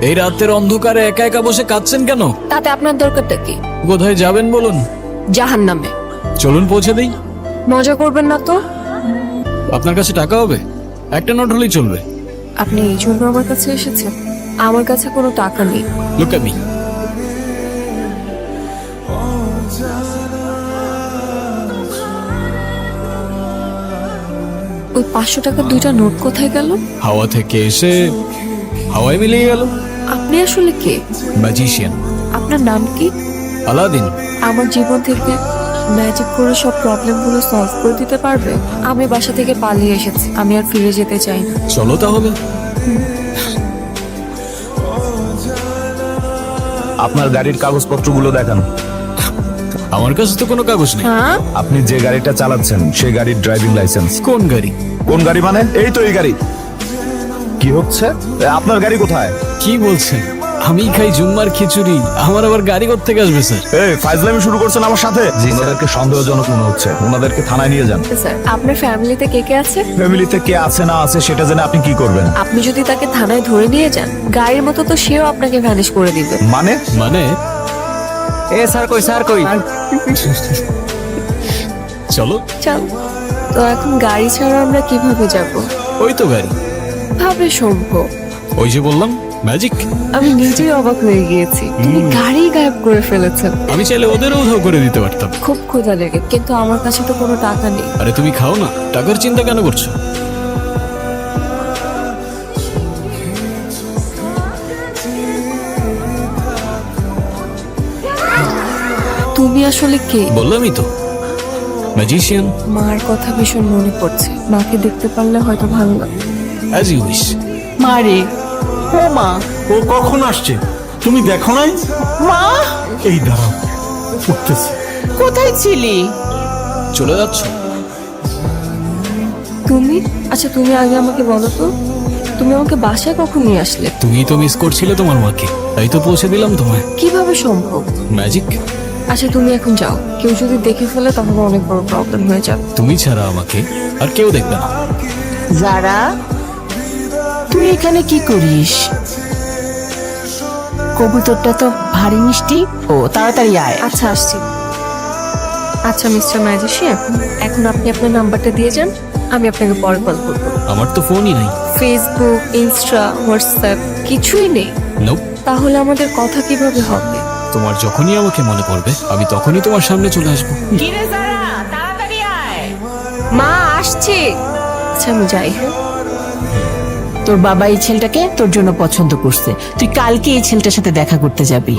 এই রাতের অন্ধকারে একা একা বসে কাঁদছেন কেন? তাতে আপনার দরকারটা কি? কোথায় যাবেন বলুন? জাহান্নামে। চলুন পৌঁছে দিই। মজা করবেন না তো। আপনার কাছে টাকা হবে? একটা নোট হলেই চলবে। আপনি এই জন্য আমার কাছে এসেছেন? আমার কাছে কোনো টাকা নেই। Look at me. ওই 500 টাকার দুইটা নোট কোথায় গেল? হাওয়া থেকে এসে হাওয়ায় মিলিয়ে গেল। আপনি আসলে কে? ম্যাজিশিয়ান। আপনার নাম কি? আলাদিন। আমার জীবন থেকে ম্যাজিক করে সব প্রবলেমগুলো সলভ করে দিতে পারবে? আমি বাসা থেকে পালিয়ে এসেছি, আমি আর ফিরে যেতে চাই না। চলো তাহলে। আপনার গাড়ির কাগজপত্রগুলো দেখান। আমার কাছে তো কোনো কাগজ নেই। হ্যাঁ, আপনি যে গাড়িটা চালাচ্ছেন সেই গাড়ির ড্রাইভিং লাইসেন্স। কোন গাড়ি? কোন গাড়ি মানে? এই তো এই গাড়ি। কি হচ্ছে? আপনার গাড়ি কোথায়? কি বলছেন? আমি খাই জুম্মার খিচুড়ি, আমার আবার গাড়ি কোত্থেকে আসবে স্যার? এই ফাইজলামি শুরু করছেন আমার সাথে? ওনাদেরকে সন্দেহজনক মনে হচ্ছে, ওনাদেরকে থানায় নিয়ে যান। স্যার আপনার ফ্যামিলিতে কে কে আছে? ফ্যামিলিতে কে আছে না আছে সেটা জেনে আপনি কি করবেন? আপনি যদি তাকে থানায় ধরে নিয়ে যান, গাড়ির মতো তো সেও আপনাকে ভ্যানিশ করে দিবে। মানে? মানে এ স্যার কই, স্যার কই? চলো। চল। তো এখন গাড়ি ছাড়া আমরা কিভাবে যাব? ওই তো গাড়ি। ভাবে সম্ভব? ওই যে বললাম ম্যাজিক। আমি নিজেই অবাক হয়ে গিয়েছি, তুমি গাড়ি গায়েব করে ফেলেছেন। আমি চাইলে ওদেরও উধাও করে দিতে পারতাম। খুব ক্ষুধা লেগে, কিন্তু আমার কাছে তো কোনো টাকা নেই। আরে তুমি খাও না, টাকার চিন্তা কেন করছো? তুমি আসলে কে? বললামই তো, ম্যাজিশিয়ান। মার কথা ভীষণ মনে পড়ছে, মাকে দেখতে পারলে হয়তো ভালো লাগবে। As you wish. মারে, ও মা, ও কখন আসছে তুমি দেখো নাই? মা এই দাঁড়াও, উঠতেছে। কোথায় ছিলি? চলে যাচ্ছ? তুমি? আচ্ছা তুমি আগে আমাকে বলো তো, তুমি আমাকে বাসায় কখন নিয়ে আসলে? তুমি তো মিস করছিলে তোমার মাকে, তাই তো পৌঁছে দিলাম তোমায়। কিভাবে সম্ভব? ম্যাজিক। আচ্ছা তুমি এখন যাও, কেউ যদি দেখে ফেলে তাহলে অনেক বড় প্রবলেম হয়ে যাবে। তুমি ছাড়া আমাকে আর কেউ দেখবে না। যারা, তুই এখানে কি করিস? কবুতরটা তো ভারী মিষ্টি। ও তাড়াতাড়ি আয়। আচ্ছা আসছি। আচ্ছা মিস্টার ম্যাজিশিয়ান, এখন আপনি আপনার নাম্বারটা দিয়ে যান, আমি আপনাকে পরে কল করবো। আমার তো ফোনই নাই। ফেসবুক, ইনস্টা, হোয়াটসঅ্যাপ কিছুই নেই? নোপ। তাহলে আমাদের কথা কিভাবে হবে? তোমার যখনই আমাকে মনে পড়বে আমি তখনই তোমার সামনে চলে আসবো। কিরে যারা, তাড়াতাড়ি আয়। মা আসছে। আচ্ছা আমি যাই। হ্যাঁ তোর বাবা এই ছেলেটাকে তোর জন্য পছন্দ করছে, তুই কালকে এই ছেলেটার সাথে দেখা করতে যাবি।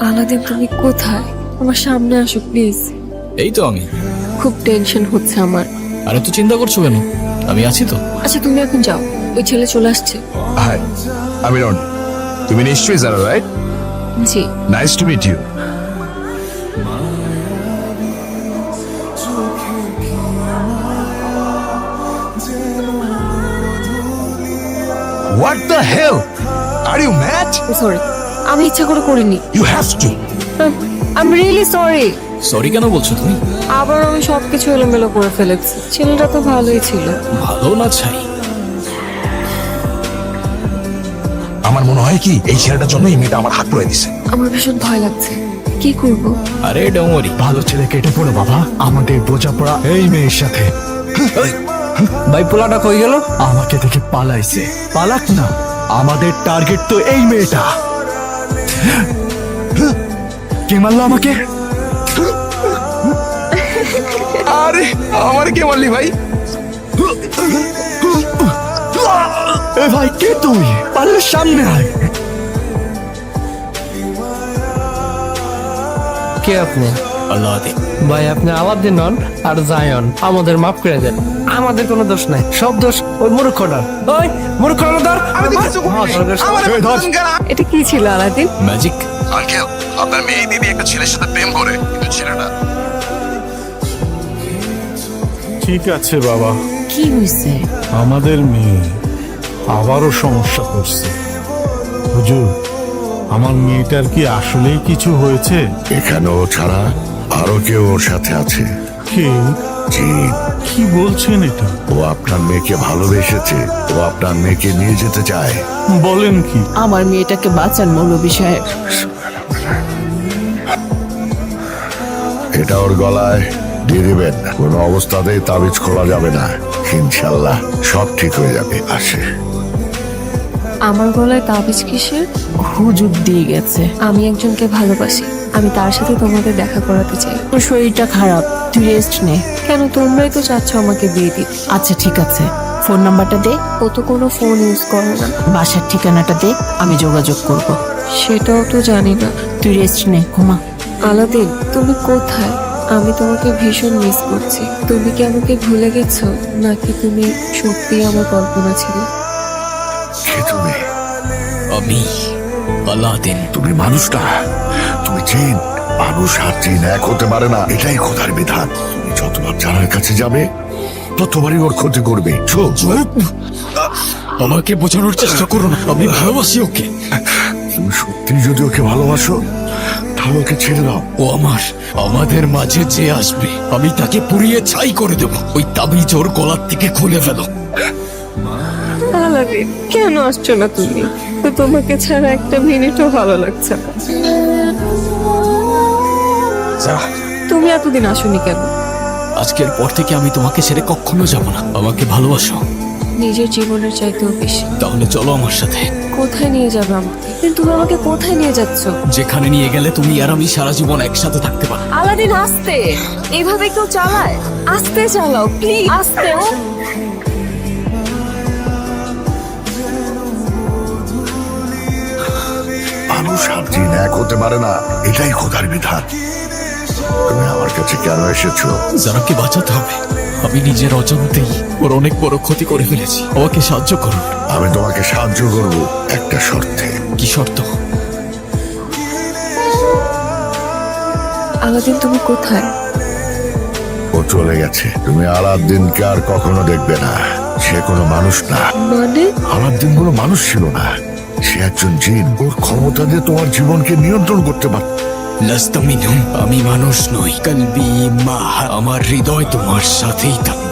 আলাদিন তুমি কোথায়? আমার সামনে আসো প্লিজ। এই তো আমি। খুব টেনশন হচ্ছে আমার। আরে তো চিন্তা করছো কেন? আমি আছি তো। আচ্ছা তুমি এখন যাও, ওই ছেলে চলে আসছে। হাই, আমি রন। তুমি নিশ্চয়ই জানো, রাইট? জি। Nice to meet you. What the hell? Are you mad? Sorry, আমি ইচ্ছা করে করিনি। You have to. I am really sorry. Sorry কেন বলছো তুমি? আবার আমি সবকিছু এলোমেলো করে ফেলেছি। ছেলেটা তো ভালোই ছিল। ভালো না ছাই? আমার মনে হয় কি এই ছেলেটার জন্য এই মেয়েটা আমার হাত পড়ে দিছে। আমার ভীষণ ভয় লাগছে, কি করব? আরে ডোন্ট ওয়ারি। ভালো ছেলে কেটে পড়ো বাবা, আমাদের বোঝাপড়া এই মেয়ের সাথে। ভাই পোলাটা কই গেল? আমাকে দেখে পালাইছে। পালাক না, আমাদের টার্গেট তো এই মেয়েটা। কে মারলো আমাকে? আরে আমার কে মারলি ভাই? এ ভাই কে তুই? পারলে সামনে আয়। কে আপনি? আলাদিন। ভাই আপনি আলাদিন নন আর জায়ন, আমাদের মাফ করে দেন, আমাদের কোনো দোষ নাই, সব দোষ ওই মূর্খটার। ওই মূর্খটা ধর। এটা কি ছিল আলাদিন? ম্যাজিক। আঙ্কেল, আপনার মেয়ে দিদি একটা ছেলের সাথে প্রেম করে, কিন্তু ছেলেটা ঠিক আছে বাবা, কি হয়েছে? আমাদের মেয়ে আবারও সমস্যা করছে। হুজুর, আমার মেয়েটার কি আসলেই কিছু হয়েছে? এখানে ও ছাড়া আরো কেউ ওর সাথে আছে। কি? জিন, কি বলছেন এটা? ও আপনার মেয়েকে ভালোবেসেছে, ও আপনার মেয়েকে নিয়ে যেতে চায়। বলেন কি? আমার মেয়েটাকে বাঁচান মৌলভী সাহেব। এটা ওর গলায় দিয়ে দিবেন, কোনো অবস্থাতেই তাবিজ খোলা যাবে না। ইনশাল্লাহ সব ঠিক হয়ে যাবে। আসে। আমার গলায় তাবিজ কিসের? হুজুর দিয়ে গেছে। আমি একজনকে ভালোবাসি, আমি তার সাথে তোমাদের দেখা করাতে চাই। তোর শরীরটা খারাপ, তুই রেস্ট নে। কেন, তোমরাই তো চাচ্ছ আমাকে বিয়ে দিতে। আচ্ছা ঠিক আছে, ফোন নাম্বারটা দে, ও তো কোনো ফোন ইউজ করে না। বাসার ঠিকানাটা দে, আমি যোগাযোগ করব। সেটাও তো জানি না। তুই রেস্ট নে, ঘুমা। আলাদিন, তুমি কোথায়? আমি তোমাকে ভীষণ মিস করছি। তুমি কি আমাকে ভুলে গেছো, নাকি তুমি সত্যি আমার কল্পনা ছিল? কে তুমি? আমি আলাদিন। তুমি মানুষ না, তুমি জিন। মানুষ আর জিন এক হতে পারে না, এটাই খোদার বিধান। তুমি যতবার জানার কাছে যাবে ততবারই ওর ক্ষতি করবে। চুপ। আমাকে বোঝানোর চেষ্টা করো না, আমি ভালোবাসি ওকে। তুমি সত্যি যদি ওকে ভালোবাসো তাহলে ওকে ছেড়ে দাও। ও আমাদের মাঝে যে আসবে আমি তাকে পুড়িয়ে ছাই করে দেব। ওই তাবিজ ওর গলার থেকে খুলে ফেলো। আলাদিন, কেন আসছো না তুমি? তো তোমাকে ছাড়া একটা মিনিটও ভালো লাগছে না। তুমি এতদিন আসোনি কেন? আজকের পর থেকে আমি তোমাকে ছেড়ে কখনো যাব না। আমাকে ভালোবাসো? নিজের জীবনের চাইতেও বেশি। তাহলে চলো আমার সাথে। কোথায় নিয়ে যাবে আমাকে? কিন্তু তুমি আমাকে কোথায় নিয়ে যাচ্ছ? যেখানে নিয়ে গেলে তুমি আর আমি সারা জীবন একসাথে থাকতে পারো। আলাদিন, আস্তে। এইভাবে কেউ চালায়? আস্তে চালাও প্লিজ, আস্তে। মানুষ আর জিন এক হতে পারে না, এটাই খোদার বিধান। তুমি আমার কাছে কেন এসেছো? যারাকে বাঁচাতে হবে। আমি নিজের অজান্তেই ওর অনেক বড় ক্ষতি করে ফেলেছি। আমাকে সাহায্য করুন। আমি তোমাকে সাহায্য করব একটা শর্তে। কি শর্ত? আলাদিন, তুমি কোথায়? ও চলে গেছে। তুমি আলাদ্দিনকে আর কখনো দেখবে না। সে কোনো মানুষ না। মানে? আলাদ্দিন কোনো মানুষ ছিল না, সে একজন জিন। ওর ক্ষমতা দিয়ে তোমার জীবনকে নিয়ন্ত্রণ করতে পারত। লাস্তা মিনহুম। আমি মানুষ নই, কলবি মা। আমার হৃদয় তোমার সাথেই থাকবে।